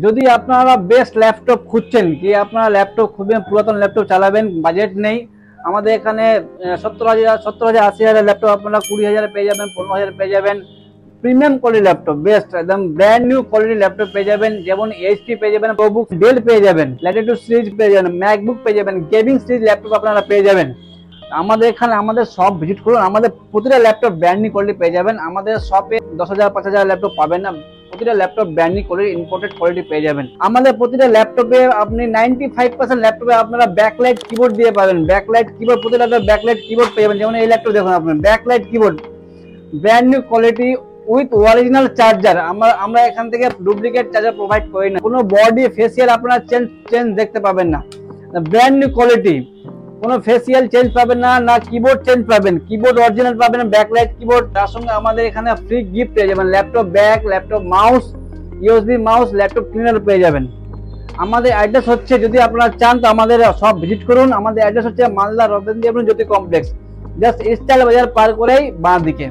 যদি আপনারা best laptop খুঁজছেন কি আপনারা ল্যাপটপ খুঁজবেন, পুরাতন ল্যাপটপ চালাবেন, বাজেট নেই, আমাদের এখানে 70,000 80,000 ল্যাপটপ আপনারা 20,000 পেয়ে যাবেন, 15,000 পেয়ে যাবেন। প্রিমিয়াম কোয়ালিটি ল্যাপটপ, বেস্ট একদম ব্র্যান্ড নিউ কোয়ালিটি ল্যাপটপ পেয়ে যাবেন। যেমন এইচপি পেয়ে যাবেন, প্রোবুক, ডেল পেয়ে যাবেন, ল্যাটিটিউড সিরিজ পেয়ে যাবেন, ম্যাকবুক পেয়ে যাবেন, গেমিং সিরিজ ল্যাপটপ আপনারা পেয়ে যাবেন। আমাদের এখানে আমাদের শপ ভিজিট করুন, আমাদের প্রতিটা ল্যাপটপ ব্র্যান্ড নিউ কোয়ালিটি পেয়ে যাবেন। আমাদের শপে 10,000 5,000 ল্যাপটপ পাবেন না, প্রতিটা laptop brand new quality imported quality পেয়ে যাবেন। আমাদের প্রতিটা ল্যাপটপে আপনি 95% ল্যাপটপে আপনারা ব্যাকলাইট কিবোর্ড দিয়ে পাবেন। ব্যাকলাইট কিবোর্ড, প্রতিটা ব্যাকলাইট কিবোর্ড পেয়ে যাবেন। যেমন এই ল্যাপটপ দেখুন আপনার backlight keyboard, brand new quality with original charger. আমরা এখান থেকে ডুপ্লিকেট চার্জার প্রোভাইড করি না। কোনো বডি ফেসিয়াল আপনারা চেঞ্জ দেখতে পাবেন না, ব্র্যান্ড নিউ কোয়ালিটি, কোনো ফেসিয়াল চেঞ্জ পাবেন না, না কিবোর্ড চেঞ্জ পাবেন, কিবোর্ড অরিজিনাল পাবেন, ব্যাকলাইট কিবোর্ড। তার সঙ্গে আমাদের এখানে ফ্রি গিফট পেয়ে যাবেন, laptop bag, laptop mouse, USB mouse, laptop cleaner পেয়ে যাবেন। আমাদের অ্যাড্রেস হচ্ছে, যদি আপনারা চান তো আমাদের সব ভিজিট করুন। আমাদের অ্যাড্রেস হচ্ছে মালদা রবীন্দ্র জ্যোতি কমপ্লেক্স, জাস্ট স্টাইল বাজার পার করেই বাঁ দিকে।